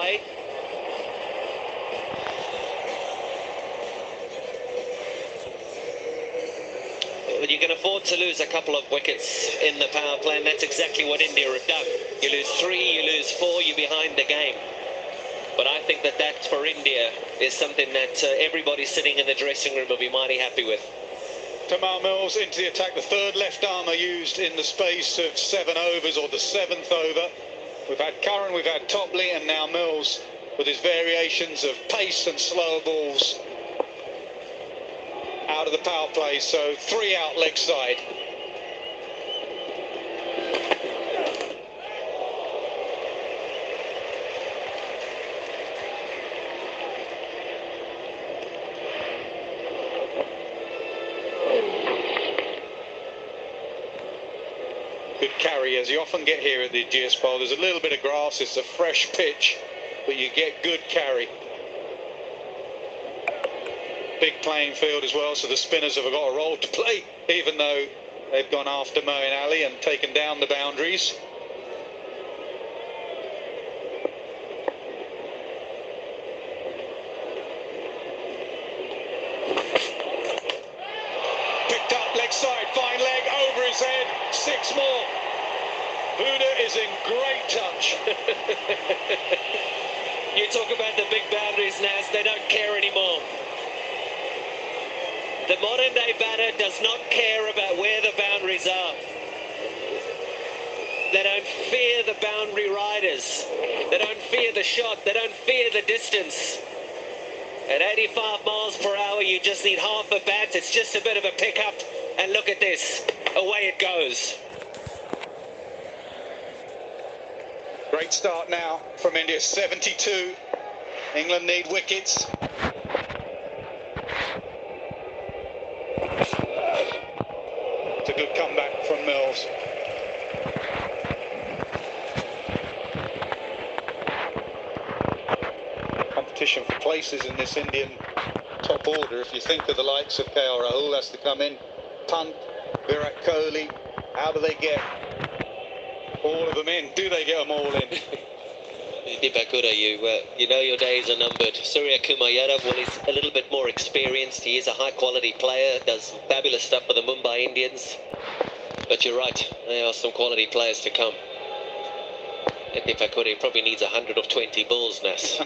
play. You can afford to lose a couple of wickets in the power play, and that's exactly what India have done. You lose 3, you lose 4, you're behind the game. But I think that for India is something that everybody sitting in the dressing room will be mighty happy with. Tamal Mills into the attack, the third left armer used in the space of 7 overs, or the 7th over. We've had Curran, we've had Topley, and now Mills with his variations of pace and slower balls out of the power play. So 3 out leg side. Good carry, as you often get here at the GS Bowl. There's a little bit of grass, it's a fresh pitch, but you get good carry. Big playing field as well, so the spinners have got a role to play, even though they've gone after Moeen Ali and taken down the boundaries. Picked up leg side, fine leg, over his head, 6 more. Buda is in great touch. You talk about the big boundaries, Nas, they don't care anymore. The modern day batter does not care about where the boundaries are. They don't fear the boundary riders. They don't fear the shot. They don't fear the distance. At 85 miles per hour, you just need half a bat. It's just a bit of a pickup. And look at this. Away it goes. Great start now from India, 72. England need wickets. It's a good comeback from Mills. Competition for places in this Indian top order. If you think of the likes of KL Rahul has to come in, Pant, Virat Kohli, how do they get all of them in? Do they get them all in? Dipakura, you know your days are numbered. Surya Kumar Yadav, well, he's a little bit more experienced. He is a high-quality player, does fabulous stuff for the Mumbai Indians. But you're right, there are some quality players to come. And Dipakura probably needs 120 balls, Nas.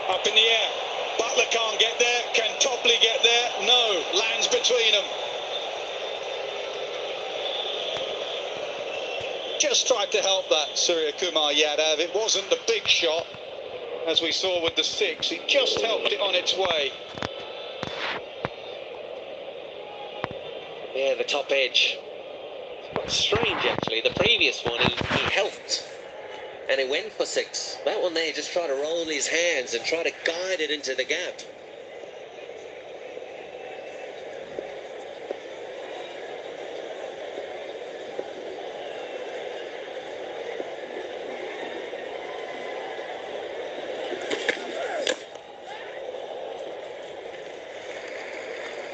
Up in the air. Butler can't get there. Can Topley get there? No. Lands between them. Just tried to help that Surya Kumar Yadav. It wasn't the big shot, as we saw with the 6. He just helped it on its way. Yeah, the top edge. Quite strange, actually. The previous one, he helped. And it went for 6. That one there, he just tried to roll his hands and try to guide it into the gap.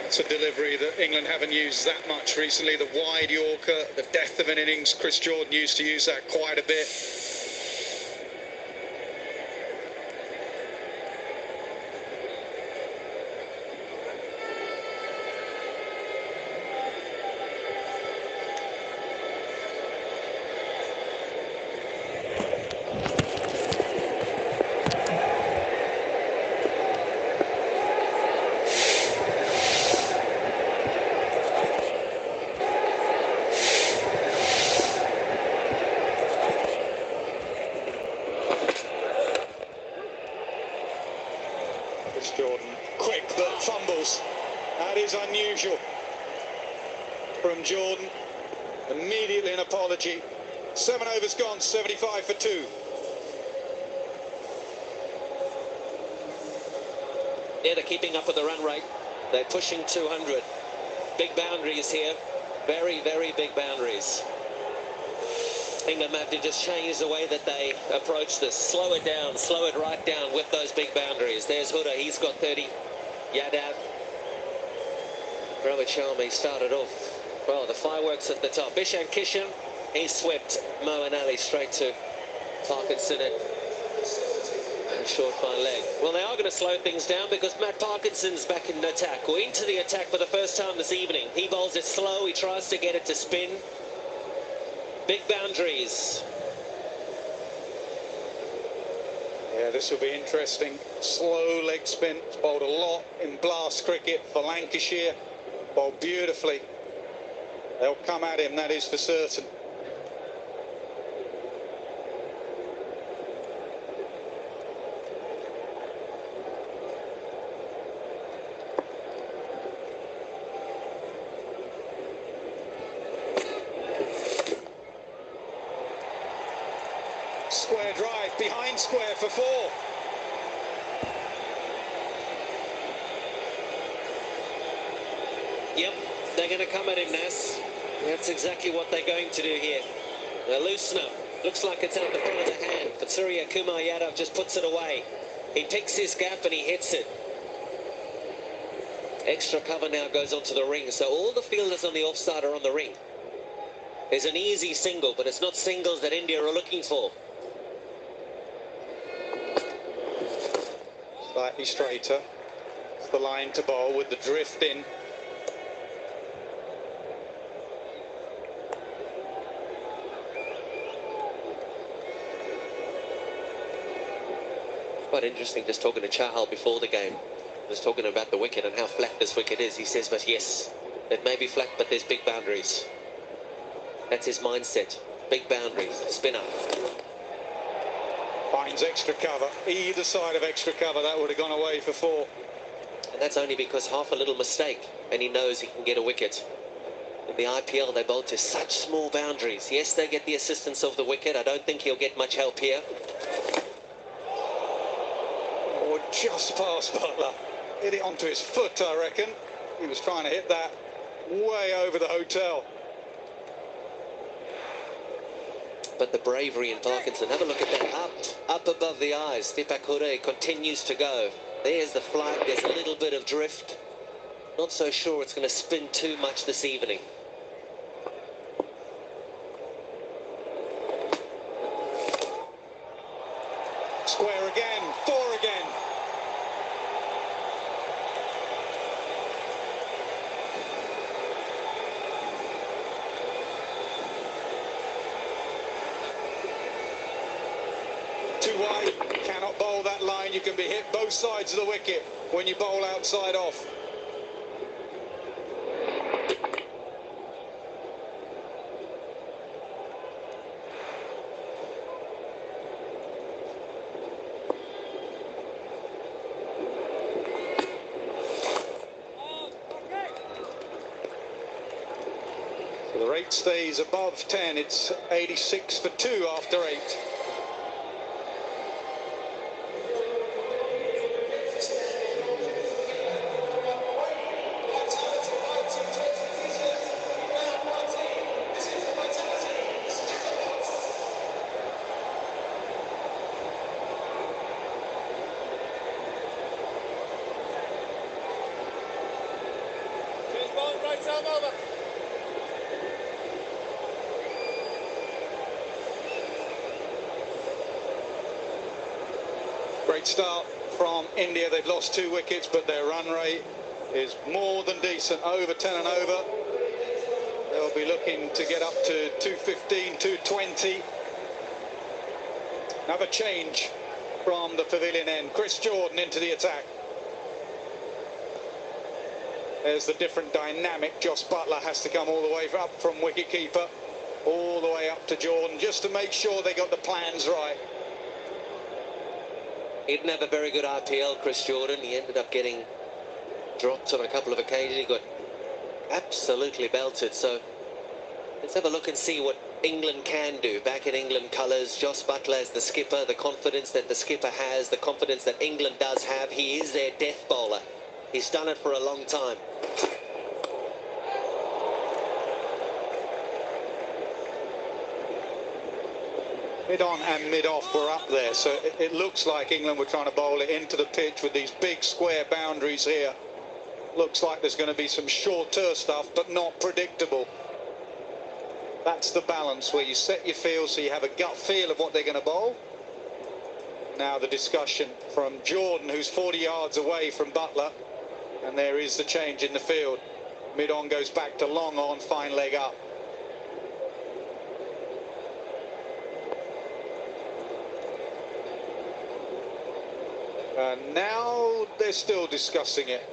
It's a delivery that England haven't used that much recently. The wide Yorker, the depth of an innings. Chris Jordan used to use that quite a bit. Jordan, quick but fumbles. That is unusual from Jordan. Immediately an apology. 7 overs gone, 75 for 2. Yeah, they're keeping up with the run rate. They're pushing 200. Big boundaries here. Very, very big boundaries. England have to just change the way that they approach this. Slow it down, slow it right down with those big boundaries. There's Huda, he's got 30. Yadav. Rohit Sharma started off. Well, the fireworks at the top. Ishan Kishan, he swept Moeen Ali straight to Parkinson at a short fine leg. Well, they are going to slow things down because Matt Parkinson's back in attack, or into the attack for the first time this evening. He bowls it slow, he tries to get it to spin. Big boundaries. Yeah, this will be interesting. Slow leg spin. It's bowled a lot in blast cricket for Lancashire. Bowled beautifully. They'll come at him, that is for certain. Square drive, behind square for 4. Yep, they're going to come at him, Nas. That's exactly what they're going to do here. The loosener. Looks like it's out the front of the hand, but Surya Kumar Yadav just puts it away. He picks his gap and he hits it. Extra cover now goes onto the ring, so all the fielders on the offside are on the ring. It's an easy single, but it's not singles that India are looking for. Slightly straighter. It's the line to bowl with the drift in. Quite interesting, just talking to Chahal before the game. Just talking about the wicket and how flat this wicket is. He says, but yes, it may be flat, but there's big boundaries. That's his mindset. Big boundaries. Spinner. Finds extra cover. Either side of extra cover, that would have gone away for 4. And that's only because half a little mistake, and he knows he can get a wicket. In the IPL, they bowl to such small boundaries. Yes, they get the assistance of the wicket. I don't think he'll get much help here. Oh, just past Butler. Hit it onto his foot, I reckon. He was trying to hit that way over the hotel. But the bravery in Parkinson, have a look at that, up above the eyes. Deepak Hure continues to go. There's the flight, there's a little bit of drift. Not so sure it's going to spin too much this evening. Square again, 4 again. Too wide, cannot bowl that line. You can be hit both sides of the wicket when you bowl outside off. So the rate stays above 10. It's 86 for 2 after 8. Great start from India. They've lost 2 wickets, but their run rate is more than decent, over 10 and over. They'll be looking to get up to 215, 220. Another change from the pavilion end. Chris Jordan into the attack. There's the different dynamic. Jos Buttler has to come all the way up from wicketkeeper, all the way up to Jordan, just to make sure they got the plans right. He didn't have a very good IPL, Chris Jordan. He ended up getting dropped on a couple of occasions. He got absolutely belted. So let's have a look and see what England can do. Back in England colours, Jos Buttler as the skipper, the confidence that the skipper has, the confidence that England does have. He is their death bowler. He's done it for a long time. Mid-on and mid-off were up there, so it looks like England were trying to bowl it into the pitch with these big square boundaries here. Looks like there's going to be some shorter stuff, but not predictable. That's the balance where you set your field so you have a gut feel of what they're going to bowl. Now the discussion from Jordan, who's 40 yards away from Butler, and there is the change in the field. Mid on goes back to long on, fine leg up. And now they're still discussing it.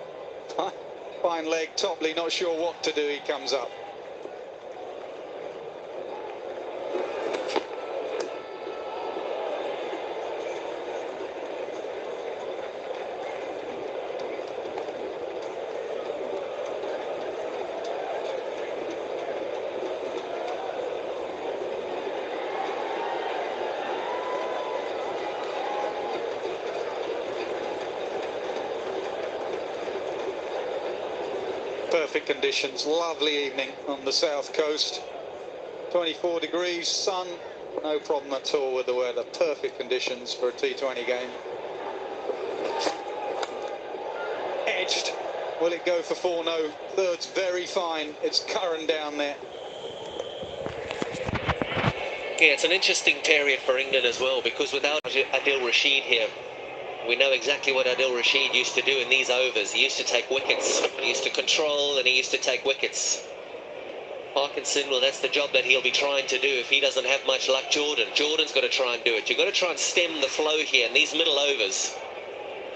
Fine leg, Topley not sure what to do, he comes up. Perfect conditions, lovely evening on the south coast. 24 degrees, sun, no problem at all with the weather. Perfect conditions for a T20 game. Edged. Will it go for 4? No. Third's very fine. It's Curran down there. Yeah, it's an interesting period for England as well, because without Adil Rashid here, we know exactly what Adil Rashid used to do in these overs. He used to take wickets. He used to control and he used to take wickets. Parkinson, well, that's the job that he'll be trying to do if he doesn't have much luck. Jordan's got to try and do it. You've got to try and stem the flow here in these middle overs.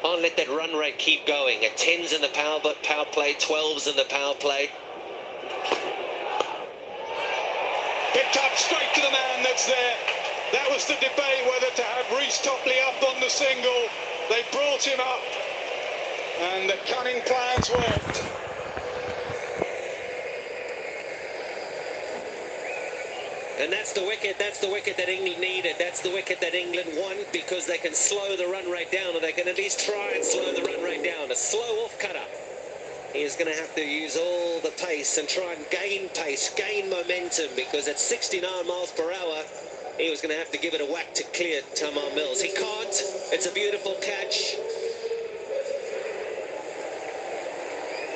Can't let that run rate keep going. At 10s in the power play, 12s in the power play. Picked up straight to the man that's there. That was the debate whether to have Reece Topley up on the single. They brought him up, and the cunning plans worked. And that's the wicket that England needed. That's the wicket that England want, because they can slow the run rate down, or they can at least try and slow the run rate down. A slow off-cutter. He is going to have to use all the pace and try and gain pace, gain momentum, because at 69 miles per hour, he was going to have to give it a whack to clear Tamar Mills. He can't. It's a beautiful catch.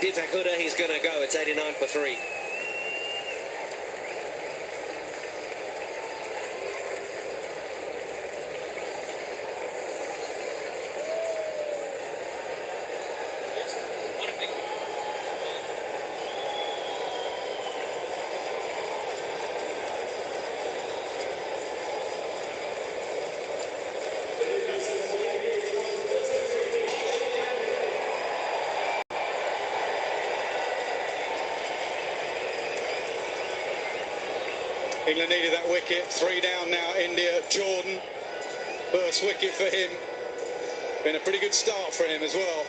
Divakuda, he's going to go. It's 89 for 3. England needed that wicket. 3 down now, India. Jordan, first wicket for him. Been a pretty good start for him as well.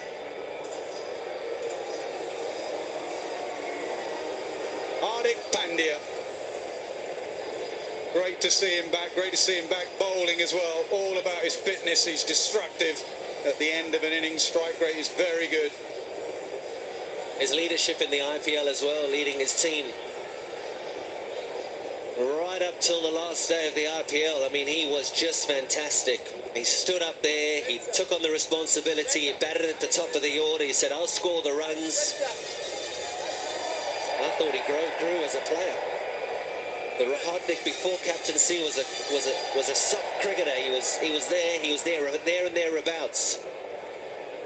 Hardik Pandya. Great to see him back. Great to see him back bowling as well. All about his fitness. He's destructive at the end of an innings. Strike rate is very good. His leadership in the IPL as well, leading his team right up till the last day of the IPL. I mean, he was just fantastic. He stood up there, he took on the responsibility, he batted at the top of the order, he said, I'll score the runs. I thought he grew as a player. The Hardik before captaincy was a soft cricketer. He was there and thereabouts.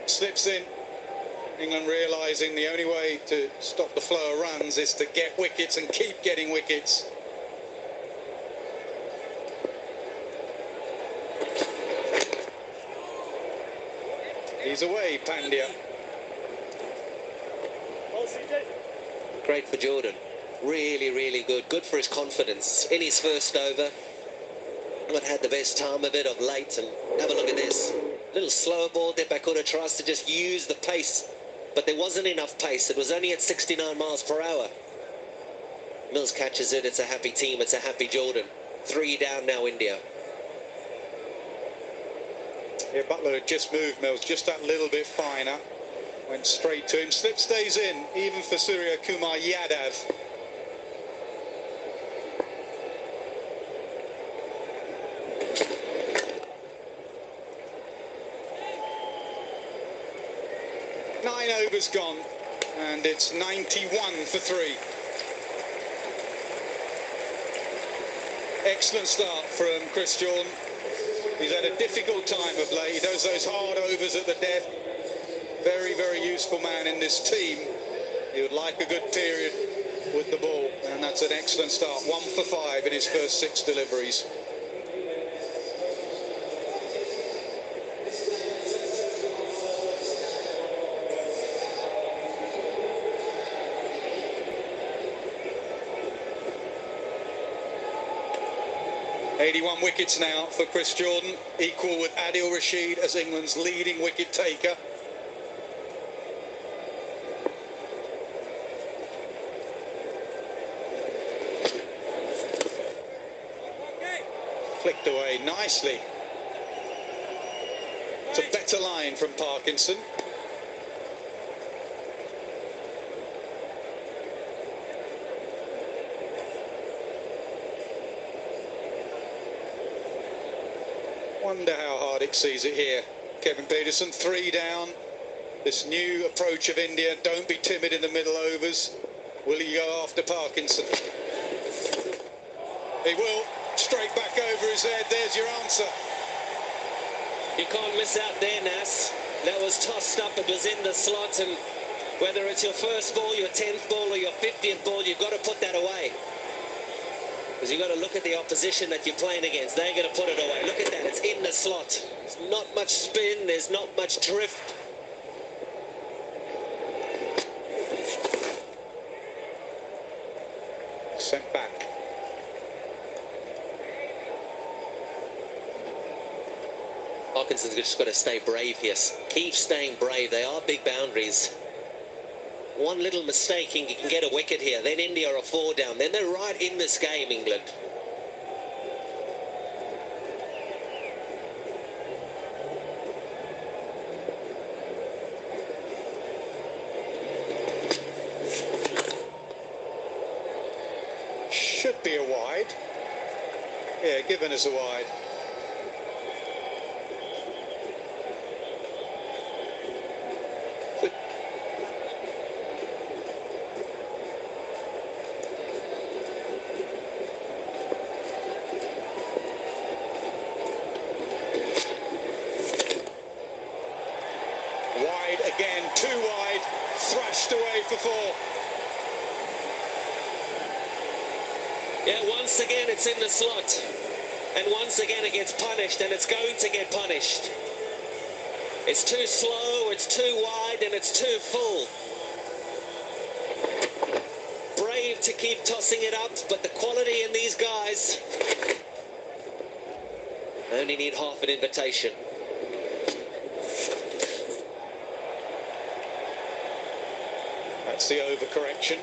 Slips in. England realising the only way to stop the flow of runs is to get wickets and keep getting wickets. He's away, Pandya. Great for Jordan. Really, really good. Good for his confidence in his first over. Not had the best time of it of late. And have a look at this. Little slower ball. Divakuda tries to just use the pace, but there wasn't enough pace. It was only at 69 miles per hour. Mills catches it. It's a happy team. It's a happy Jordan. 3 down now, India. Yeah, Butler had just moved, Mills, just that little bit finer. Went straight to him. Slip stays in, even for Surya Kumar Yadav. Nine overs gone, and it's 91 for 3. Excellent start from Chris Johny. He's had a difficult time of late. He does those hard overs at the death. Very, very useful man in this team. He would like a good period with the ball, and that's an excellent start. 1 for 5 in his first 6 deliveries. .81 wickets now for Chris Johny, equal with Adil Rashid as England's leading wicket taker. Flicked away nicely. It's a better line from Parkinson. Wonder how Hardik sees it here. Kevin Peterson, 3 down. This new approach of India. Don't be timid in the middle overs. Will he go after Parkinson? He will. Straight back over his head. There's your answer. You can't miss out there, Nas. That was tossed up. It was in the slot, and whether it's your first ball, your 10th ball, or your 50th ball, you've got to put that away. Because you've got to look at the opposition that you're playing against. They're going to put it away. Look at that. It's in the slot. There's not much spin. There's not much drift. Sent back. Parkinson's just got to stay brave here. Keep staying brave. They are big boundaries. One little mistake, he can get a wicket here. Then India are 4 down. Then they're right in this game, England. Should be a wide. Yeah, given us a wide. Wide again, 2 wide, thrashed away for 4. Yeah, once again it's in the slot. And once again it gets punished, and it's going to get punished. It's too slow, it's too wide, and it's too full. Brave to keep tossing it up, but the quality in these guys only need half an invitation. That's the overcorrection.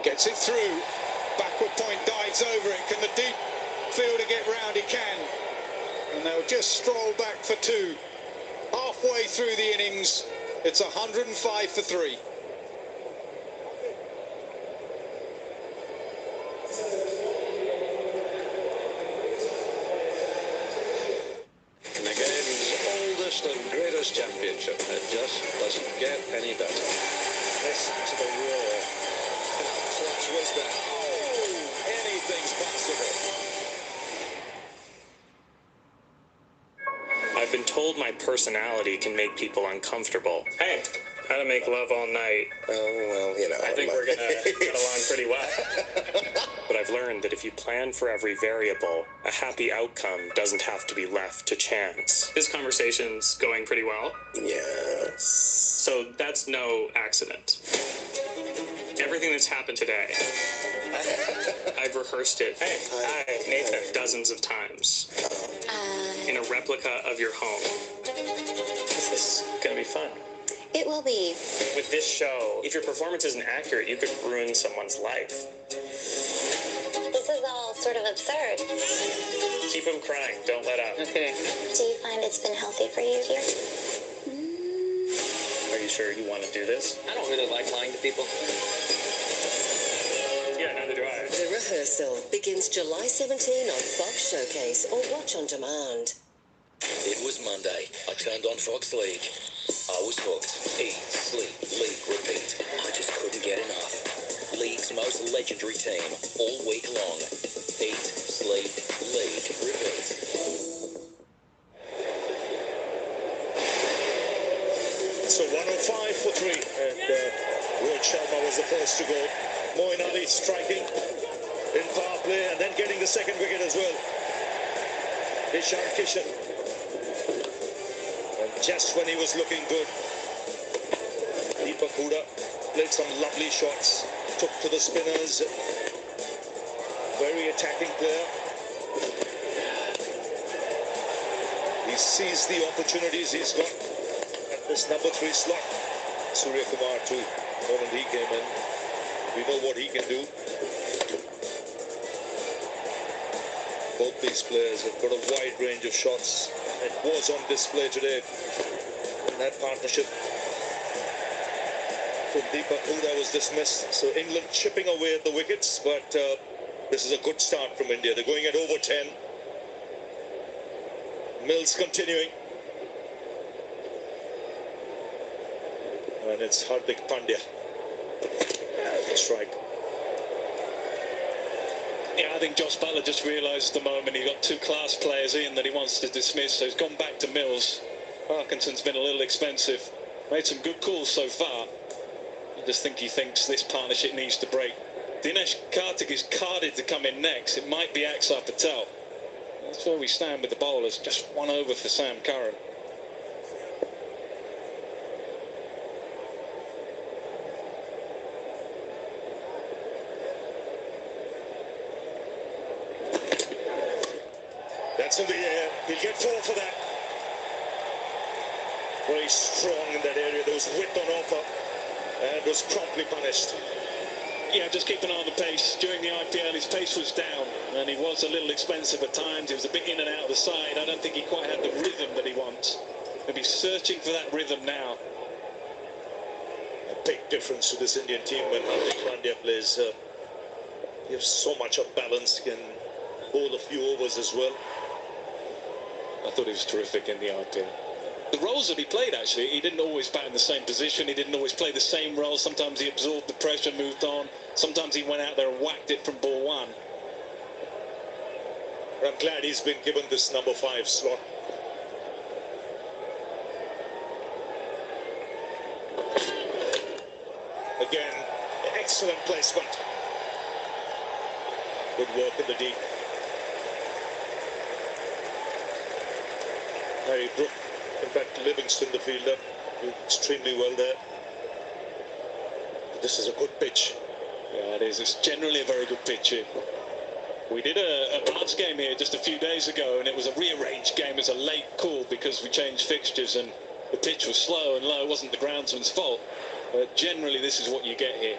Gets it through. Backward point dives over it. Can the deep fielder get round? He can. And they'll just stroll back for 2. Halfway through the innings, it's 105 for 3. And the game's oldest and greatest championship. It just doesn't get any better. Listen to the roar. How clutch was that? Oh, anything's possible. I've been told my personality can make people uncomfortable. Hey, how to make love all night. Oh, well, you know. I think we're gonna get along pretty well. But I've learned that if you plan for every variable, a happy outcome doesn't have to be left to chance. This conversation's going pretty well. Yes. So that's no accident. Everything that's happened today, I've rehearsed it. Hey, hi, Nathan, dozens of times. In a replica of your home. This is gonna be fun. It will be. With this show, if your performance isn't accurate, you could ruin someone's life. This is all sort of absurd. Keep them crying. Don't let up. Okay. Do you find it's been healthy for you here? Are you sure you want to do this? I don't really like lying to people. Yeah, neither do I. The rehearsal begins July 17 on Fox Showcase or watch on demand. It was Monday. I turned on Fox League. I was hooked. Eat, sleep, league, repeat. I just couldn't get enough. League's most legendary team, all week long. Eat, sleep, league, repeat. So 105 for 3, and Rohit Sharma was the first to go. Moeen Ali striking in power play and then getting the second wicket as well. Ishan Kishan. And just when he was looking good, Deepak Hooda played some lovely shots, took to the spinners. Very attacking player. He sees the opportunities he's got at this number 3 slot. Surya Kumar too, the moment he came in. We know what he can do. Both these players have got a wide range of shots. It was on display today in that partnership. So Deepak Hooda was dismissed. So England chipping away at the wickets, but this is a good start from India. They're going at over 10. Mills continuing. And it's Hardik Pandya. Strike. Yeah, I think Josh Butler just realised the moment he got 2 class players in that he wants to dismiss, so he's gone back to Mills. Parkinson's been a little expensive. Made some good calls so far. I just think he thinks this partnership needs to break. Dinesh Karthik is carded to come in next. It might be Axar Patel. That's where we stand with the bowlers. Just 1 over for Sam Curran. That's in the air. He'll get 4 for that. Very strong in that area. There was width on offer and was promptly punished. Yeah, just keep an eye on the pace. During the IPL, his pace was down, and he was a little expensive at times. He was a bit in and out of the side. I don't think he quite had the rhythm that he wants. He'll be searching for that rhythm now. A big difference to this Indian team when Hardik Pandya plays. He has so much of balance. He can bowl a few overs as well. I thought he was terrific in the IPL. The roles that he played, actually, he didn't always bat in the same position. He didn't always play the same role. Sometimes he absorbed the pressure, moved on. Sometimes he went out there and whacked it from ball 1. I'm glad he's been given this number 5 slot. Again, excellent placement. Good work in the deep. Harry Brook, in fact, Livingston, the fielder, did extremely well there. This is a good pitch. Yeah, it is. It's generally a very good pitch here. We did a Barts game here just a few days ago, and it was a rearranged game. It was a late call because we changed fixtures, and the pitch was slow and low. It wasn't the groundsman's fault. But generally, this is what you get here.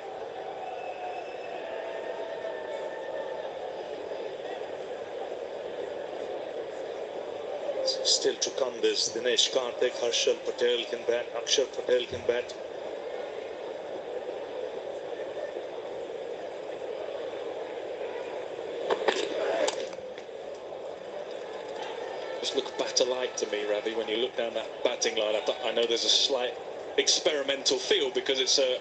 Still to come, this Dinesh Karthik, Harshal Patel can bat, Akshar Patel can bat. Just look batter-like to me, Ravi, when you look down that batting lineup. I know there's a slight experimental feel because it's a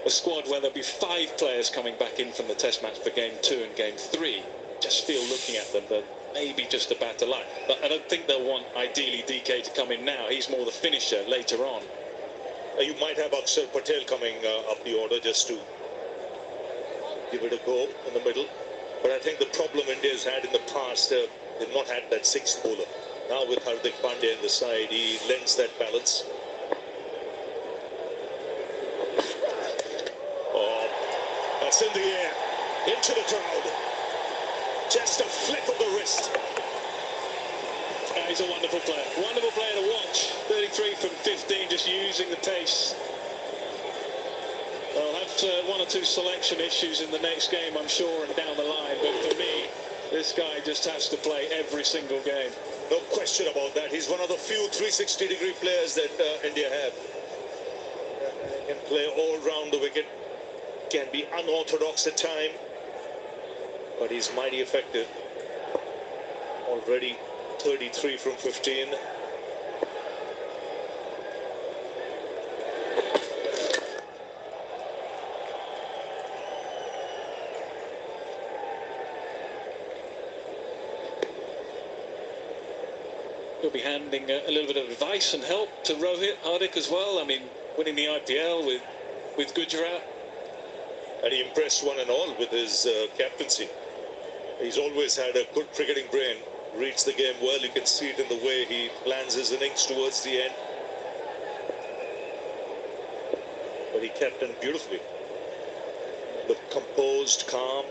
squad where there'll be 5 players coming back in from the Test match for Game 2 and Game 3. Just feel looking at them that maybe just a batter-like. But I don't think they'll want, ideally, DK to come in now. He's more the finisher later on. You might have Akshar Patel coming up the order just to give it a go in the middle. But I think the problem India's had in the past, they've not had that 6th bowler. Now with Hardik Pandya in the side, he lends that balance. fist in the air, into the crowd. Just a flick of the wrist. He's a wonderful player to watch. 33 from 15, just using the pace. I'll have one or two selection issues in the next game, I'm sure, and down the line. But for me, this guy just has to play every single game. No question about that. He's one of the few 360-degree players that India have. Can play all round the wicket, can be unorthodox at time, but he's mighty effective. Already 33 from 15. He'll be handing a little bit of advice and help to Rohit, Hardik as well. I mean, winning the IPL with Gujarat. And he impressed one and all with his captaincy. He's always had a good cricketing brain, reads the game well. You can see it in the way he plans his innings towards the end. But he captained beautifully. Looked composed, calm.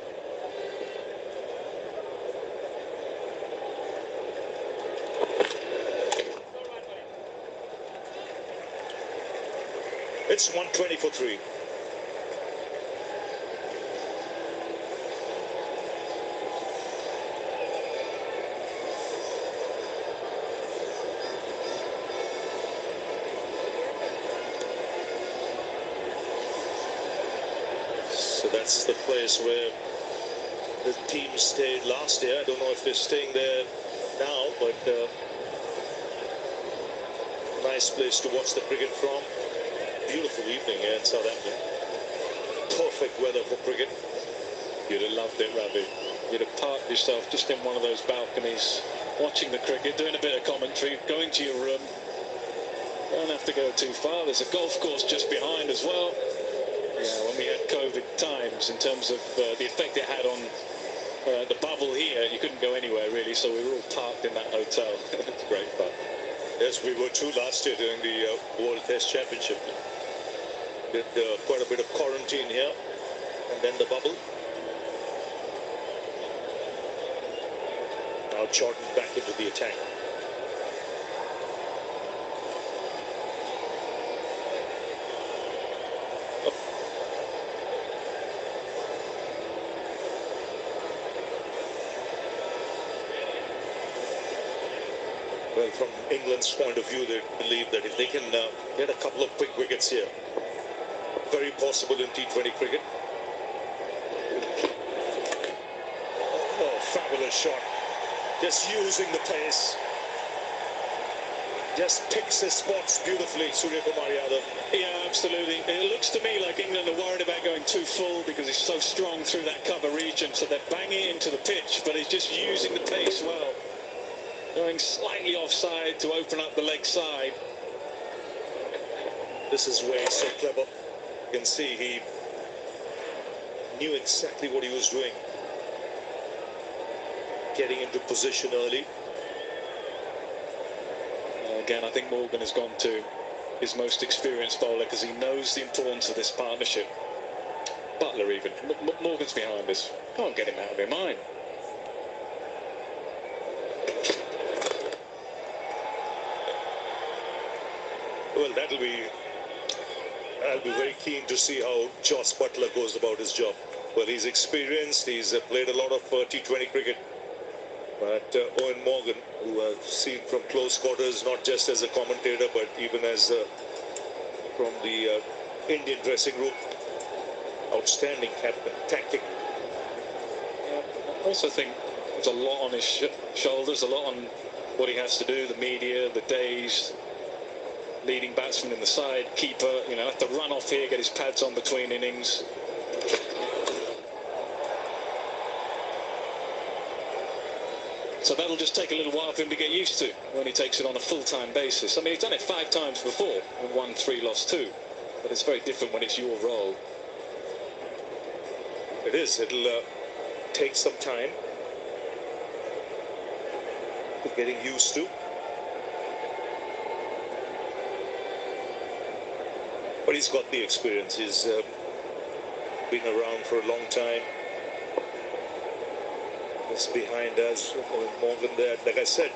It's 120 for 3. So that's the place where the team stayed last year. I don't know if they're staying there now, but nice place to watch the cricket from. Beautiful evening here in Southampton. Perfect weather for cricket. You'd have loved it, Ravi. You'd have parked yourself just in one of those balconies, watching the cricket, doing a bit of commentary, going to your room. Don't have to go too far. There's a golf course just behind as well. Yeah, when we had COVID times, in terms of the effect it had on the bubble here, you couldn't go anywhere really, so we were all parked in that hotel. It's great fun. Yes, we were too last year during the World Test Championship. Did quite a bit of quarantine here, and then the bubble. Now Jordan back into the attack. Well, from England's point of view, they believe that if they can get a couple of quick wickets here, very possible in T20 cricket. Oh, fabulous shot. Just using the pace. Just picks his spots beautifully, Surya Kumar Yadav. Yeah, absolutely. It looks to me like England are worried about going too full because he's so strong through that cover region, so they're banging it into the pitch, but he's just using the pace well. Going slightly offside to open up the leg side. This is where he's so clever. You can see he knew exactly what he was doing. Getting into position early. Again, I think Morgan has gone to his most experienced bowler because he knows the importance of this partnership. Butler even. Morgan's behind us. Can't get him out of your mind. Well, I'll be very keen to see how Jos Buttler goes about his job. Well, he's experienced, he's played a lot of T20 cricket. But Owen Morgan, who I've seen from close quarters, not just as a commentator, but even as from the Indian dressing room, outstanding captain, tactic. Yeah, I also think there's a lot on his shoulders, a lot on what he has to do, the media, the days, leading batsman in the side, keeper, you know, have to run off here, get his pads on between innings. So that'll just take a little while for him to get used to when he takes it on a full-time basis. I mean, he's done it 5 times before and won 3, lost 2. But it's very different when it's your role. It is. It'll take some time getting used to. But he's got the experience. He's been around for a long time. Just behind us, Morgan there. Like I said,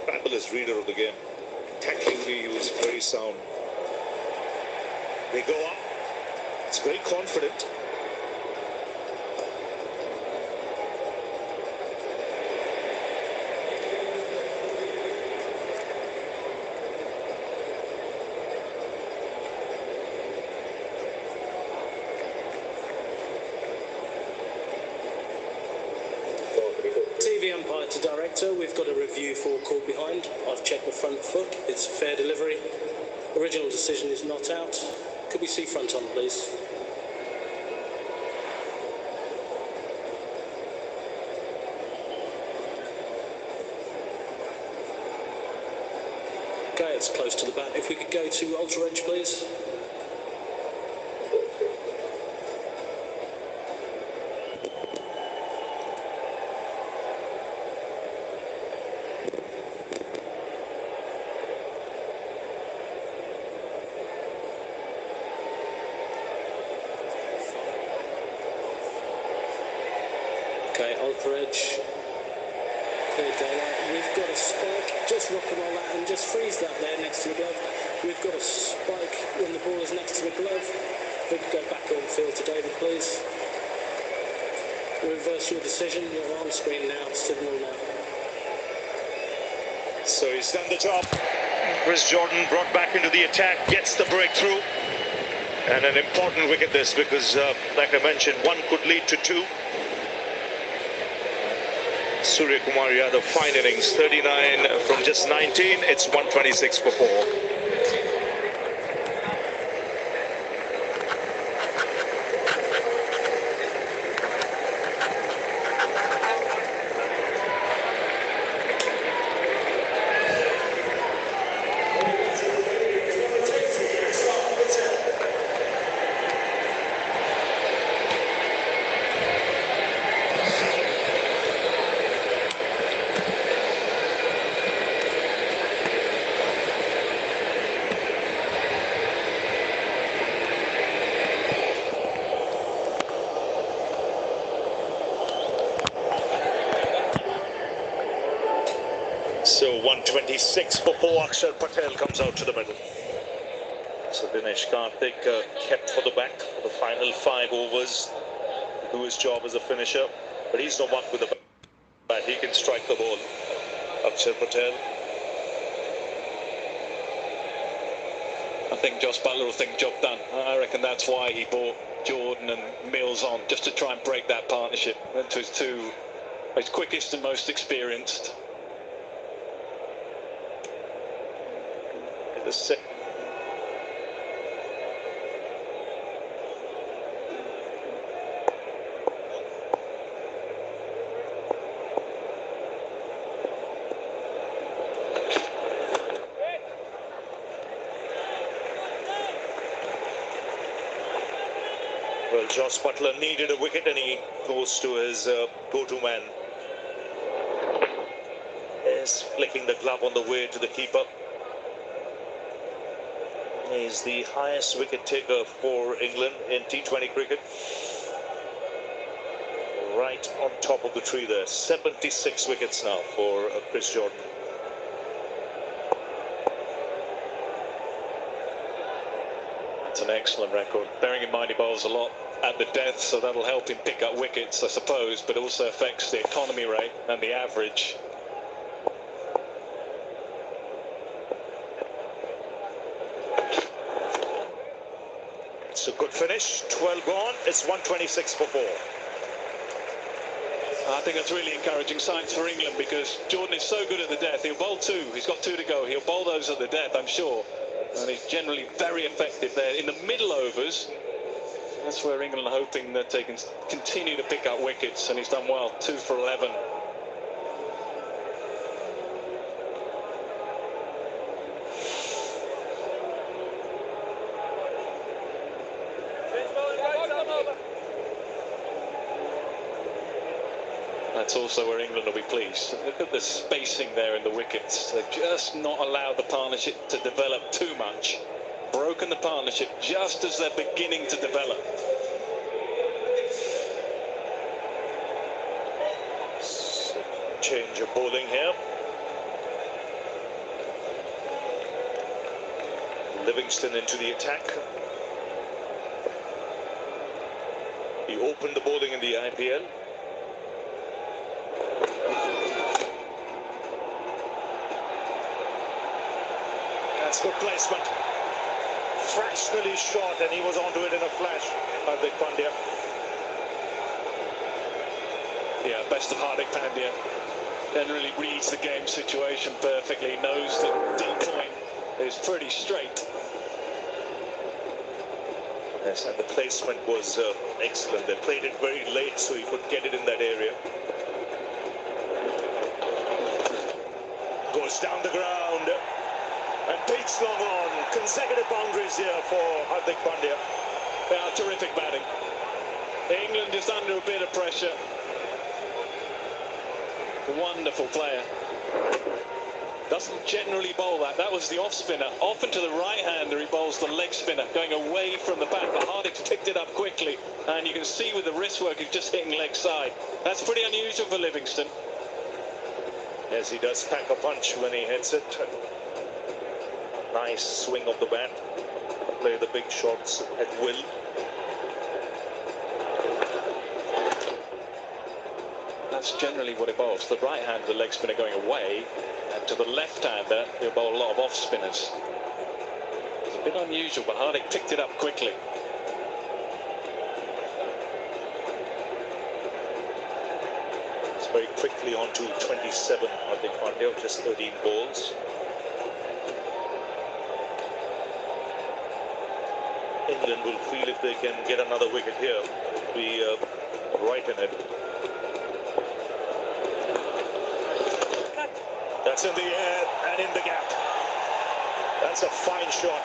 fabulous reader of the game. Tactically, he was very sound. They go up. It's very confident. TV umpire to director, we've got a review for caught behind. I've checked the front foot, it's fair delivery. Original decision is not out. Could we see front on, please? Okay, it's close to the bat. If we could go to ultra edge, please. Okay, ultra edge. Clear daylight. We've got a spike. Just rock and roll that and just freeze that there next to the glove. We've got a spike when the ball is next to the glove. We could go back on field to David, please. Reverse your decision. You're on screen now. Signal now. So he's done the job. Chris Jordan brought back into the attack, gets the breakthrough. And an important wicket this because, like I mentioned, one could lead to two. Surya Kumar Yadav, fine innings, 39 from just 19. It's 126 for 4. So 126 for 4. Akshar Patel comes out to the middle. So Dinesh Karthik kept for the back for the final 5 overs to do his job as a finisher. But he's no one with the bat. He can strike the ball. Akshar Patel. I think Josh Butler will think job done. I reckon that's why he brought Jordan and Mills on, just to try and break that partnership. Went to his quickest and most experienced. The second. Well, Josh Butler needed a wicket and he goes to his go-to man. Is flicking the glove on the way to the keeper. He's the highest wicket taker for England in T20 cricket. Right on top of the tree there. 76 wickets now for Chris Jordan. It's an excellent record. Bearing in mind he bowls a lot at the death, so that'll help him pick up wickets, I suppose, but also affects the economy rate and the average. It's a good finish. 12 gone. It's 126 for 4. I think that's really encouraging signs for England because Jordan is so good at the death. He'll bowl 2. He's got 2 to go. He'll bowl those at the death, I'm sure. And he's generally very effective there. In the middle overs, that's where England are hoping that they can continue to pick up wickets, and he's done well. 2 for 11. That's also where England will be pleased. Look at the spacing there in the wickets. They've just not allowed the partnership to develop too much. Broken the partnership just as they're beginning to develop. change of bowling here. Livingston into the attack. He opened the bowling in the IPL. That's good placement. Fractionally short, and he was onto it in a flash. Hardik Pandya. Yeah, best of Hardik Pandya. Generally reads the game situation perfectly. Knows that deep point is pretty straight. Yes, and the placement was excellent. They played it very late, so he could get it in that area. Goes down the ground and beats long on. Consecutive boundaries here for Hardik Pandya. Yeah, terrific batting. England is under a bit of pressure. Wonderful player. Doesn't generally bowl that. That was the off spinner. Often to the right-hander he bowls the leg spinner, going away from the bat. But Hardik's picked it up quickly, and you can see with the wrist work he's just hitting leg side. That's pretty unusual for Livingston. Yes, he does pack a punch when he hits it. Nice swing of the bat. Play the big shots at will. That's generally what he bowls. The right-hander, the leg spinner going away, and to the left-hander, he'll bowl a lot of off-spinners. It's a bit unusual, but Hardik picked it up quickly. It's very quickly on to 27, Hardik Pandya, just 13 balls. England will feel if they can get another wicket here, be right in it. That's in the air and in the gap. That's a fine shot.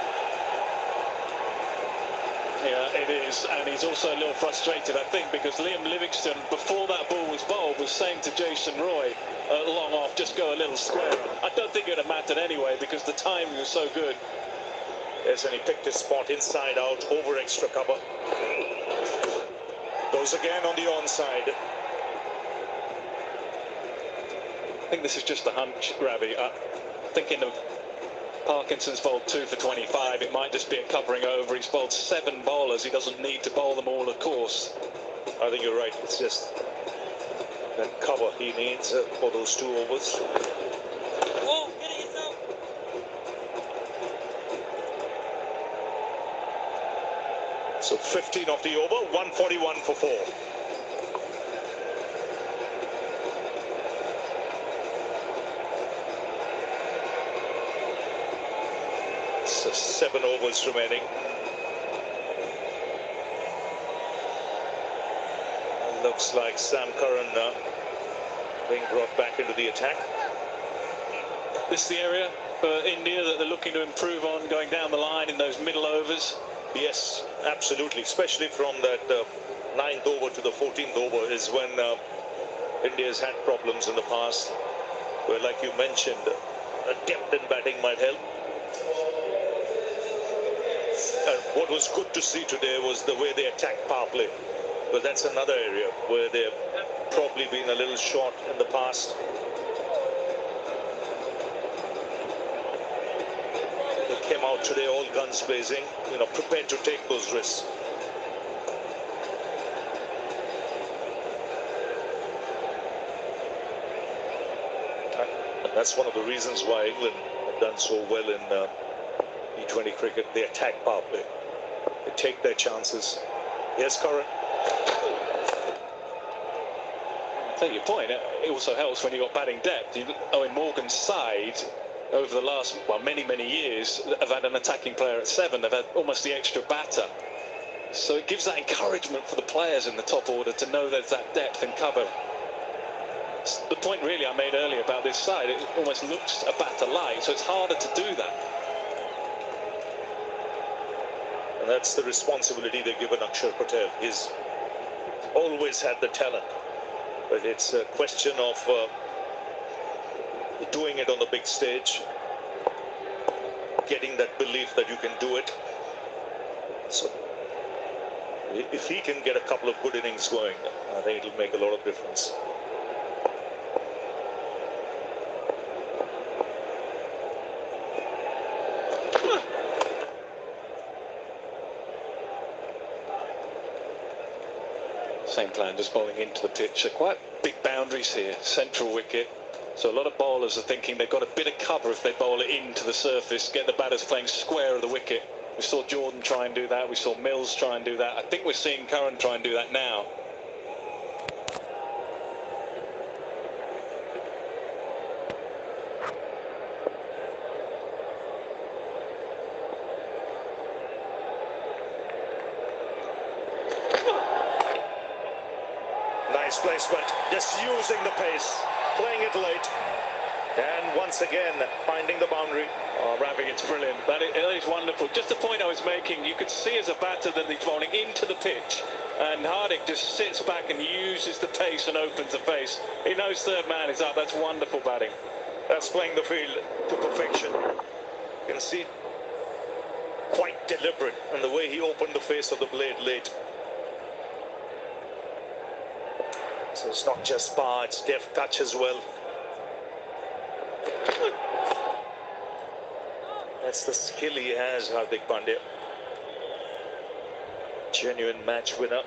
Yeah, it is, and he's also a little frustrated, I think, because Liam Livingstone, before that ball was bowled, was saying to Jason Roy, long off, just go a little squarer. I don't think it would have mattered anyway, because the timing was so good. Yes, and he picked his spot inside out, over extra cover. Goes again on the onside. I think this is just a hunch, Ravi. Thinking of Parkinson's bowled 2 for 25, it might just be a covering over. He's bowled 7 bowlers. He doesn't need to bowl them all, of course. I think you're right. It's just that cover he needs for those 2 overs. Oh, get it yourself. So 15 off the over, 141 for 4. So 7 overs remaining. Looks like Sam Curran being brought back into the attack. This is the area for India that they're looking to improve on, going down the line in those middle overs. Yes, absolutely. Especially from that 9th over to the 14th over is when India's had problems in the past, where, like you mentioned, a depth in batting might help. And what was good to see today was the way they attacked power play. But that's another area where they've probably been a little short in the past. They came out today all guns blazing, prepared to take those risks. And that's one of the reasons why England have done so well in T20 cricket. They attack power play. They take their chances. Yes, Curran. I take your point. It also helps when you've got batting depth. Owen Morgan's side, over the last, many years, have had an attacking player at 7. They've had almost the extra batter. So it gives that encouragement for the players in the top order to know there's that depth and cover. The point really I made earlier about this side, it almost looks a batter light, so it's harder to do that. And that's the responsibility they give Akshar Patel. He's always had the talent, but it's a question of doing it on the big stage, getting that belief that you can do it. So if he can get a couple of good innings going, I think it'll make a lot of difference. same plan, just bowling into the pitch. They're quite big boundaries here, central wicket. So a lot of bowlers are thinking they've got a bit of cover if they bowl it into the surface, get the batters playing square of the wicket. We saw Jordan try and do that. We saw Mills try and do that. I think we're seeing Curran try and do that now. Nice placement, just using the pace, playing it late, and once again finding the boundary. Oh, Ravi, it's brilliant. That is wonderful. Just the point I was making, you could see as a batter that he's bowling into the pitch, and Hardik just sits back and uses the pace and opens the face. He knows third man is up. That's wonderful batting. That's playing the field to perfection. You can see quite deliberate in the way he opened the face of the blade late. So it's not just power, it's deft touch as well. That's the skill he has, Hardik Pandya. Genuine match winner.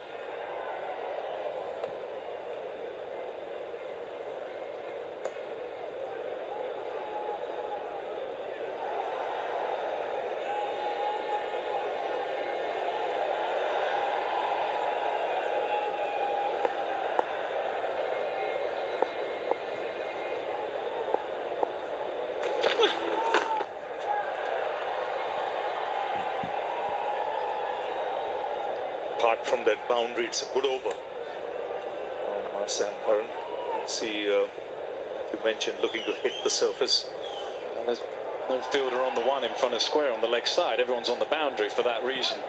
Apart from that boundary, it's a good over. Sam Curran. See, you mentioned looking to hit the surface. And there's no fielder on the one in front of square on the leg side. Everyone's on the boundary for that reason.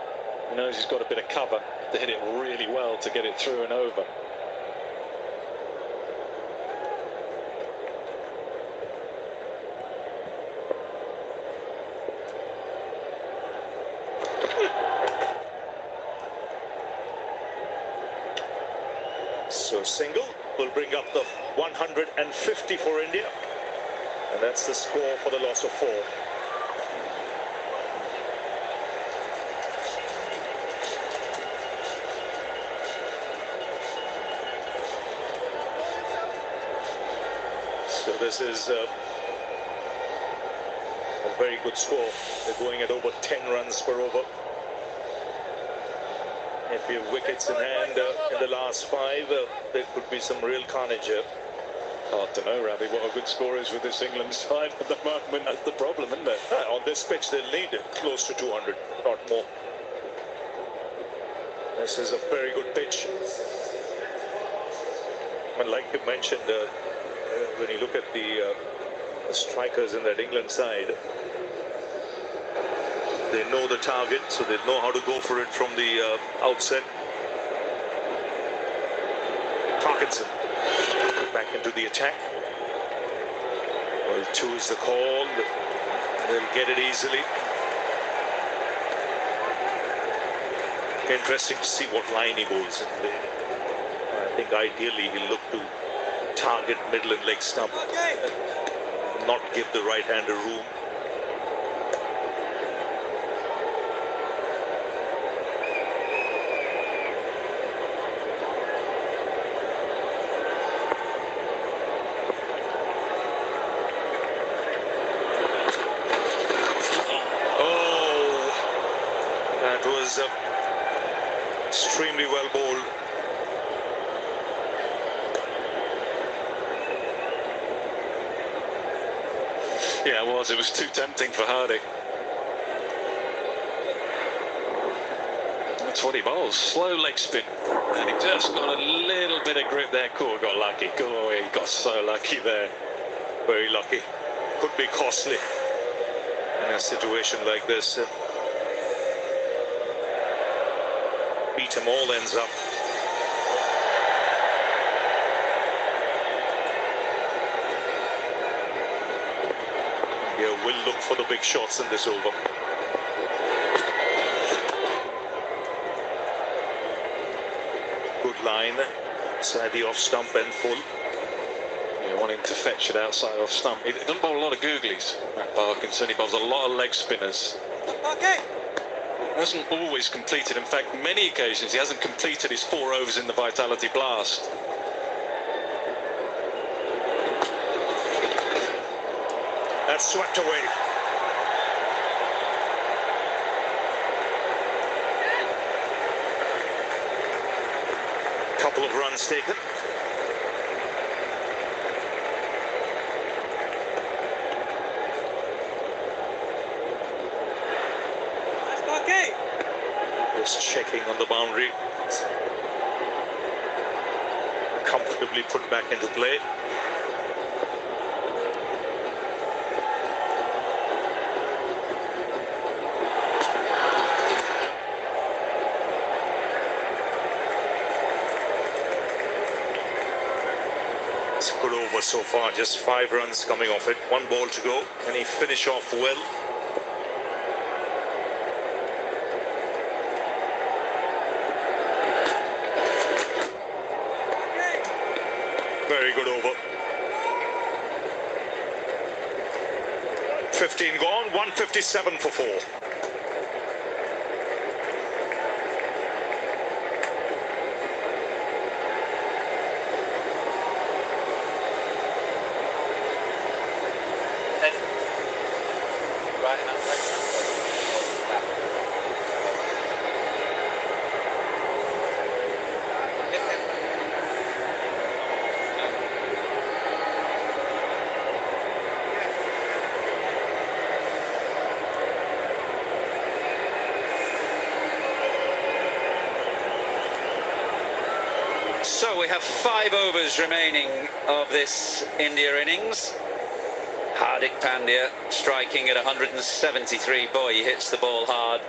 He knows he's got a bit of cover to hit it really well to get it through and over. So single will bring up the 150 for India, and that's the score for the loss of 4. So this is a very good score. They're going at over 10 runs per over. If you have wickets in hand in the last 5, there could be some real carnage here. Hard to know, Ravi, what a good score is with this England side at the moment. That's the problem, isn't it? On this pitch, they'll need close to 200, not more. This is a very good pitch. And like you mentioned, when you look at the strikers in that England side, they know the target, so they know how to go for it from the outset. Parkinson back into the attack. Well, 2 is the call. They'll get it easily. Interesting to see what line he bowls in there. I think ideally he'll look to target middle and leg stump, not give the right-hander room. Extremely well bowled. Yeah, it was. It was too tempting for Hardik. That's what he bowls. Slow leg spin. And he just got a little bit of grip there. Cool, got lucky. Cool, he got so lucky there. Very lucky. Could be costly in a situation like this. Beat him all ends up. India will look for the big shots in this over. Good line. Inside the off stump and full. Yeah, wanting to fetch it outside off stump. He doesn't bowl a lot of googlies, Matt Parkinson. He bowls a lot of leg spinners. Okay. hasn't always completed. In fact, many occasions he hasn't completed his 4 overs in the Vitality Blast. That's swept away. Couple of runs taken. Just checking on the boundary. Comfortably put back into play. It's a good over so far, just 5 runs coming off it. 1 ball to go. Can he finish off well? Very good over. 15 gone, 157 for 4. So we have 5 overs remaining of this India innings. Hardik Pandya striking at 173. Boy, he hits the ball hard.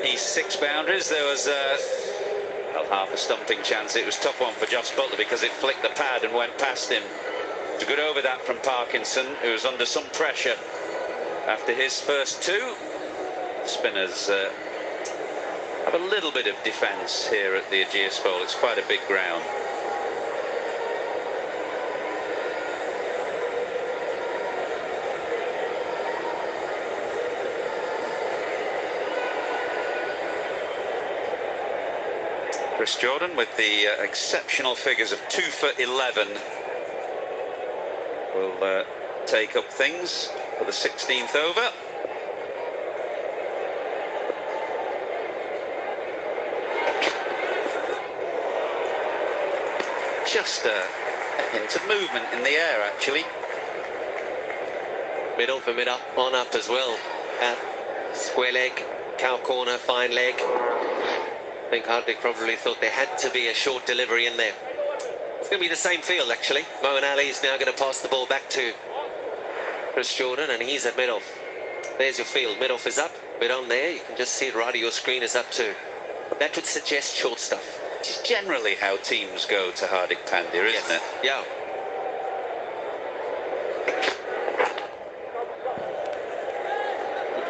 He's 6 boundaries. There was well, half a stumping chance. It was a tough one for Joss Butler because it flicked the pad and went past him. It's a good over that from Parkinson, who was under some pressure after his first 2. Spinners have a little bit of defence here at the Ageas Bowl. It's quite a big ground. Chris Jordan with the exceptional figures of 2 for 11 will take up things for the 16th over. Just a hint of movement in the air, actually. Middle for mid up, on up as well. Square leg, cow corner, fine leg. I think Hardik probably thought there had to be a short delivery in there. It's going to be the same field, actually. Moeen Ali is now going to pass the ball back to Chris Jordan, and he's at mid-off. There's your field. Mid-off is up, mid on there. You can just see it right of your screen is up too. That would suggest short stuff. Which is generally how teams go to Hardik Pandya, isn't it? Yeah.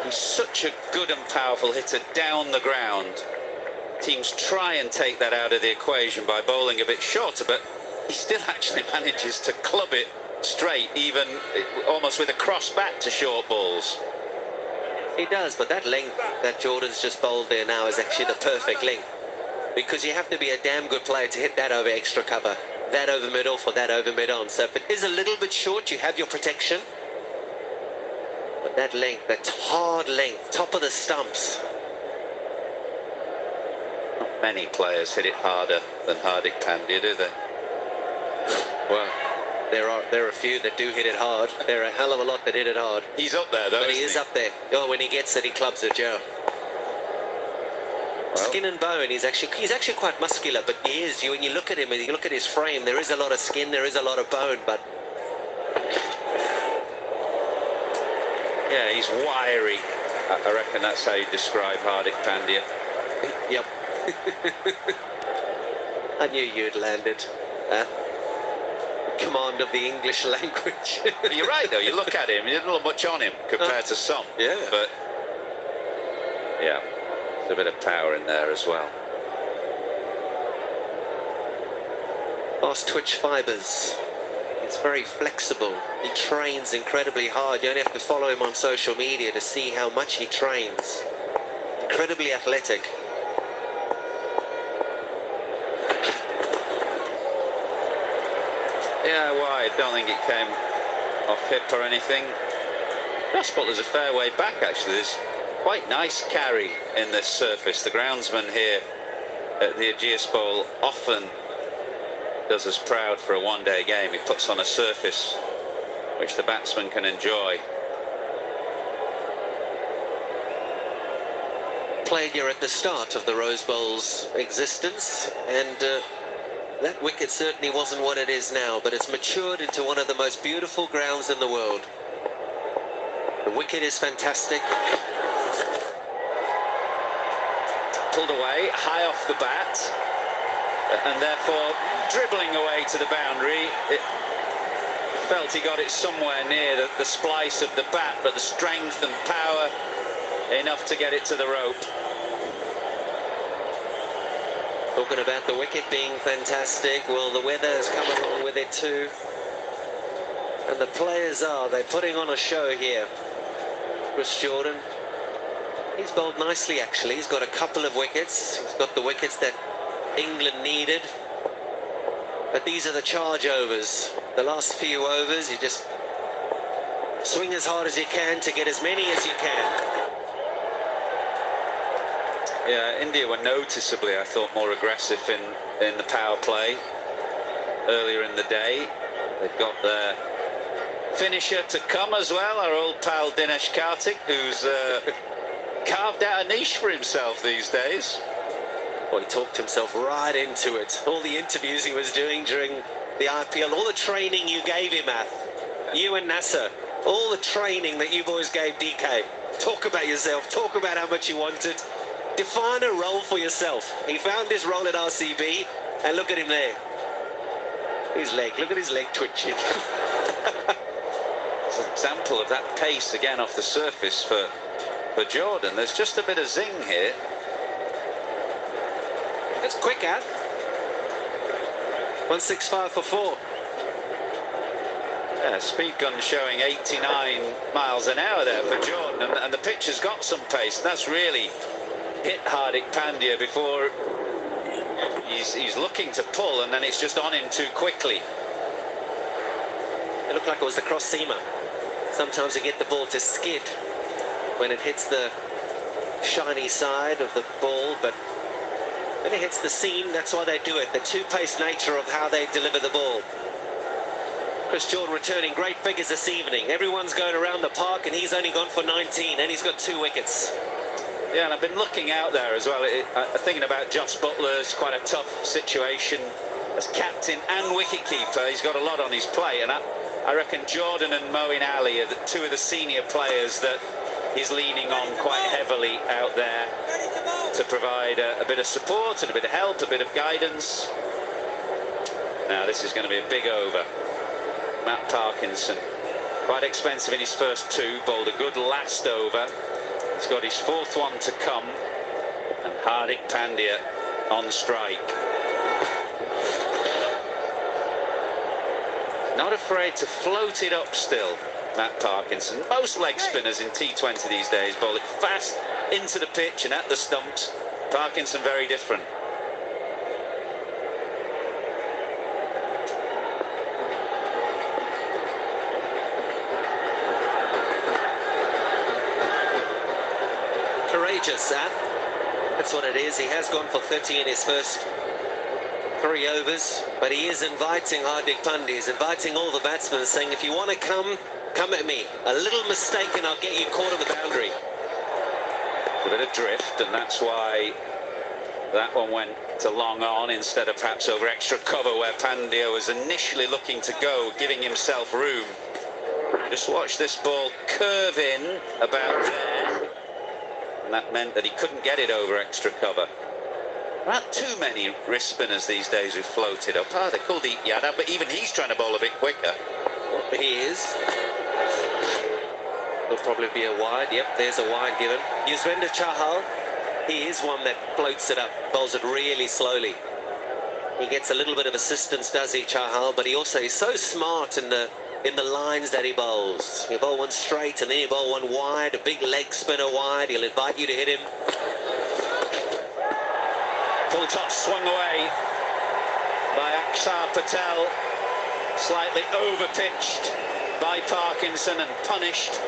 He's such a good and powerful hitter down the ground. Teams try and take that out of the equation by bowling a bit shorter, but he still actually manages to club it straight, even almost with a cross bat to short balls. He does, but that length that Jordan's just bowled there now is actually the perfect length. Because you have to be a damn good player to hit that over extra cover, that over mid-off or that over mid-on. So if it is a little bit short, you have your protection. But that length, that hard length, top of the stumps. Not many players hit it harder than Hardik Pandya, do they? Well, there are a few that do hit it hard. There are a hell of a lot that hit it hard. He's up there, though, but he is up there. Oh, when he gets it, he clubs it, Joe. Well, skin and bone. He's actually quite muscular, but he is. When you look at him and you look at his frame, there is a lot of skin, there is a lot of bone, but yeah, he's wiry. I reckon that's how you describe Hardik Pandya. Yep. I knew you'd landed. Command of the English language. You're right, though. You look at him, you don't look much on him compared to some. Yeah. But yeah. A bit of power in there as well. Fast twitch fibers. It's very flexible. He trains incredibly hard. You only have to follow him on social media to see how much he trains. incredibly athletic. Yeah, wide. Don't think it came off hip or anything. Joss Butler's a fair way back, actually. There's quite nice carry in this surface. The groundsman here at the Ageas Bowl often does us proud for a one-day game. He puts on a surface which the batsman can enjoy. Played here at the start of the Rose Bowl's existence, and that wicket certainly wasn't what it is now, but it's matured into one of the most beautiful grounds in the world. The wicket is fantastic. Pulled away, high off the bat, and therefore dribbling away to the boundary. It felt he got it somewhere near the splice of the bat, but the strength and power enough to get it to the rope. Talking about the wicket being fantastic, well, the weather has come along with it too. And the players they're putting on a show here. Chris Jordan, he's bowled nicely actually. He's got a couple of wickets. He's got the wickets that England needed. But these are the charge overs. The last few overs, you just swing as hard as you can to get as many as you can. Yeah, India were noticeably, I thought, more aggressive in the power play earlier in the day. They've got their finisher to come as well, our old pal Dinesh Karthik, who's carved out a niche for himself these days. Well, he talked himself right into it. All the interviews he was doing during the IPL, all the training you gave him, you and Nasser, all the training that you boys gave DK. Talk about yourself, talk about how much you wanted. Define a role for yourself. He found his role at RCB, and look at him there. His leg, look at his leg twitching. It's an example of that pace again off the surface for Jordan. There's just a bit of zing here. It's quick, 165 for 4. Yeah, speed gun showing 89 miles an hour there for Jordan, and the pitch has got some pace. That's really hit Hardik Pandya before he's looking to pull, and then it's just on him too quickly. It looked like it was the cross seamer. Sometimes you get the ball to skid when it hits the shiny side of the ball, but when it hits the seam, that's why they do it. The two-pace nature of how they deliver the ball. Chris Jordan returning great figures this evening. Everyone's going around the park, and he's only gone for 19, and he's got 2 wickets. Yeah, and I've been looking out there as well, thinking about Joss Butler's quite a tough situation as captain and wicketkeeper. He's got a lot on his plate, and I reckon Jordan and Moeen Ali are two of the senior players that he's leaning on quite heavily out there to provide a bit of support and a bit of help, a bit of guidance. Now this is going to be a big over. Matt Parkinson, quite expensive in his first 2, bowled a good last over. He's got his 4th one to come, and Hardik Pandya on strike. Not afraid to float it up still, Matt Parkinson. Most leg spinners in T20 these days bowl it fast into the pitch and at the stumps. Parkinson very different. Courageous, that's what it is. He has gone for 30 in his first 3 overs, but he is inviting Hardik Pandya, he's inviting all the batsmen, saying, if you want to come at me. A little mistake and I'll get you caught on the boundary. A bit of drift, and that's why that one went to long on instead of perhaps over extra cover, where Pandya was initially looking to go, giving himself room. Just watch this ball curve in about there, and that meant that he couldn't get it over extra cover. Not too many wrist spinners these days who floated up. They're called Eat Yadav, but even he's trying to bowl a bit quicker. He is. There'll probably be a wide. Yep, there's a wide given. Yuzvendra Chahal, he is one that floats it up, bowls it really slowly. He gets a little bit of assistance, does he, Chahal? But he also is so smart in the lines that he bowls. You bowl one straight and then you bowl one wide, a big leg spinner wide. He'll invite you to hit him. Full toss swung away by Akshar Patel, slightly over-pitched by Parkinson and punished.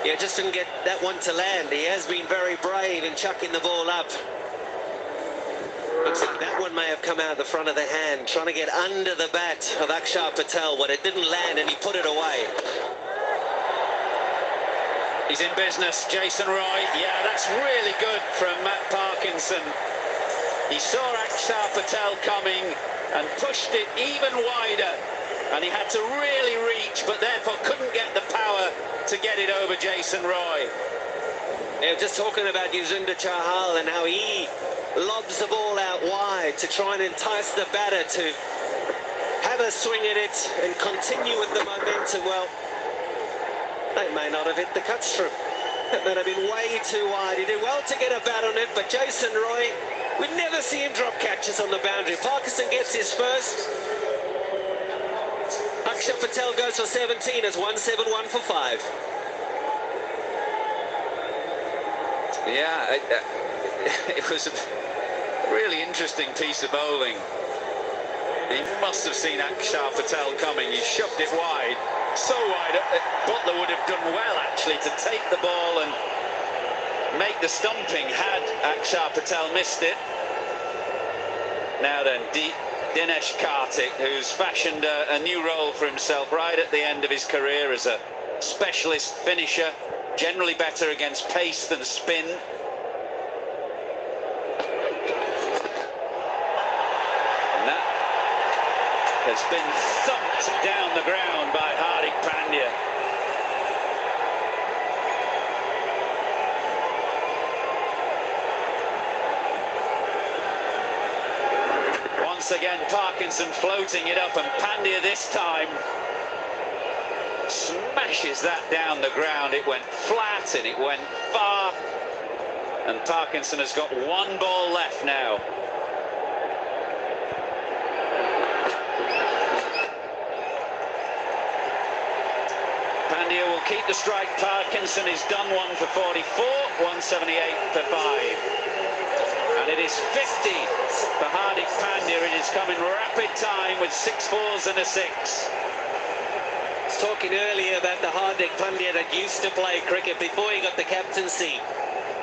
Yeah, just didn't get that one to land. He has been very brave in chucking the ball up. Looks like that one may have come out the front of the hand, trying to get under the bat of Akshar Patel, but it didn't land and he put it away. He's in business, Jason Roy. Yeah, that's really good from Matt Parkinson. He saw Akshar Patel coming and pushed it even wider, and he had to really reach, but therefore couldn't get the power to get it over Jason Roy. Yeah, just talking about Yuzvendra Chahal and how he lobs the ball out wide to try and entice the batter to have a swing at it and continue with the momentum. Well, they may not have hit the cut strip. That might have been way too wide. He did well to get a bat on it, but Jason Roy, we'd never see him drop catches on the boundary. Parkinson gets his first. Akshar Patel goes for 17 as 171 for 5. Yeah, it was a really interesting piece of bowling. He must have seen Akshar Patel coming. He shoved it wide, so wide. Butler would have done well, actually, to take the ball and make the stumping had Akshar Patel missed it. Now then, Dinesh Karthik, who's fashioned a new role for himself right at the end of his career as a specialist finisher, generally better against pace than spin. And that has been thumped down the ground by Hardik Pandya. Once again, Parkinson floating it up, and Pandya this time smashes that down the ground. It went flat and it went far, and Parkinson has got one ball left now. Pandya will keep the strike. Parkinson is done one for 44, 178 for 5. And it is 50 for Hardik Pandya. It is coming rapid time with 6 fours and a 6. I was talking earlier about the Hardik Pandya that used to play cricket before he got the captaincy.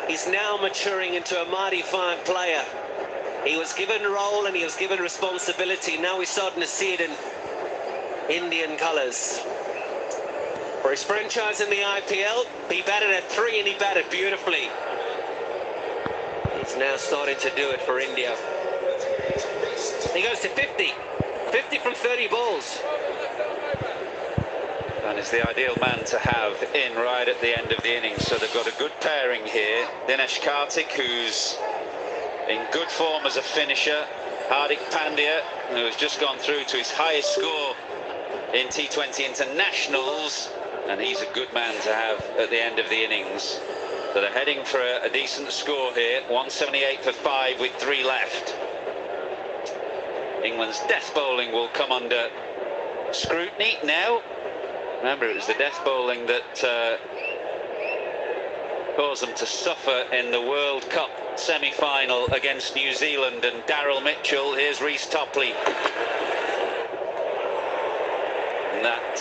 He's now maturing into a mighty fine player. He was given role and he was given responsibility. Now we're starting to see it in Indian colours. For his franchise in the IPL, he batted at 3 and he batted beautifully. He's now starting to do it for India. He goes to 50. 50 from 30 balls. And is the ideal man to have in right at the end of the innings. So they've got a good pairing here. Dinesh Karthik, who's in good form as a finisher. Hardik Pandya, who has just gone through to his highest score in T20 internationals. And he's a good man to have at the end of the innings. So they're heading for a decent score here. 178 for 5 with 3 left. England's death bowling will come under scrutiny now. Remember, it was the death bowling that caused them to suffer in the World Cup semi-final against New Zealand and Daryl Mitchell. Here's Reece Topley. And that,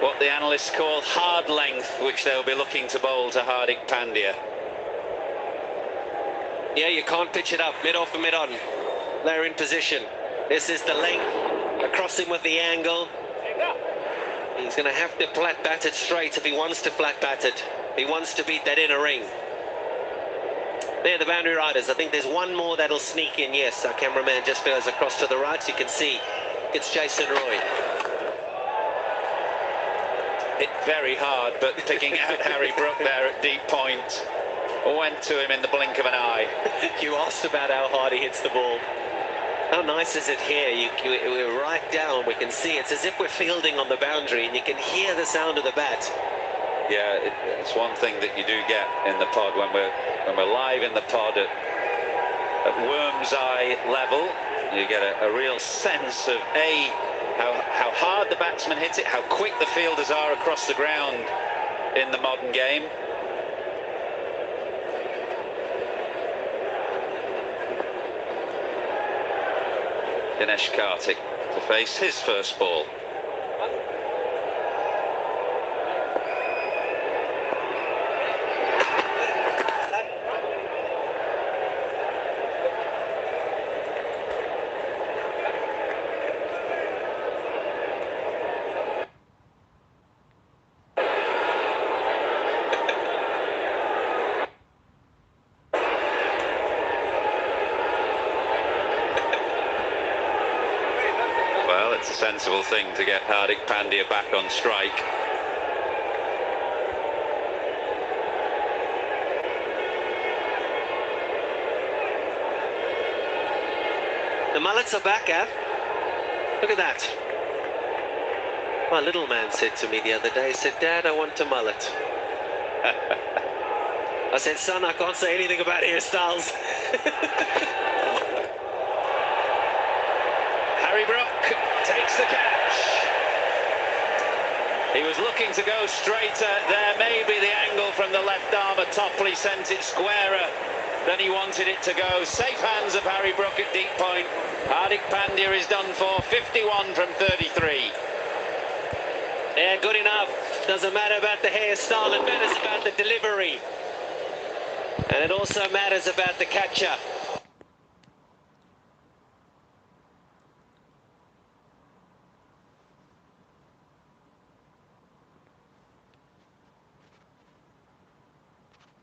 what the analysts call hard length, which they'll be looking to bowl to Hardik Pandya. Yeah, you can't pitch it up, mid-off and mid-on. They're in position. This is the length, across him with the angle. He's going to have to flat bat it straight if he wants to flat bat it. He wants to beat that inner ring. There, the boundary riders. I think there's one more that'll sneak in. Yes, our cameraman just goes across to the right. So you can see it's Jason Roy. Hit very hard, but picking out Harry Brook there at deep point went to him in the blink of an eye. You asked about how hard he hits the ball. How nice is it here? We're right down. We can see it's as if we're fielding on the boundary, and you can hear the sound of the bat. Yeah, it's one thing that you do get in the pod when we're live in the pod at worm's eye level. You get a real sense of how hard the batsman hits it, how quick the fielders are across the ground in the modern game. Dinesh Karthik to face his first ball. Well, it's a sensible thing to get Hardik Pandya back on strike. The mullets are back, Av. Look at that. My little man said to me the other day, he said, Dad, I want a mullet. I said, son, I can't say anything about hairstyles. Harry Brook takes the catch. He was looking to go straighter. There may be the angle from the left arm. Topley sent it squarer than he wanted it to go. Safe hands of Harry Brook at deep point. Hardik Pandya is done for. 51 from 33. Yeah, good enough. Doesn't matter about the hairstyle. It matters about the delivery. And it also matters about the catcher.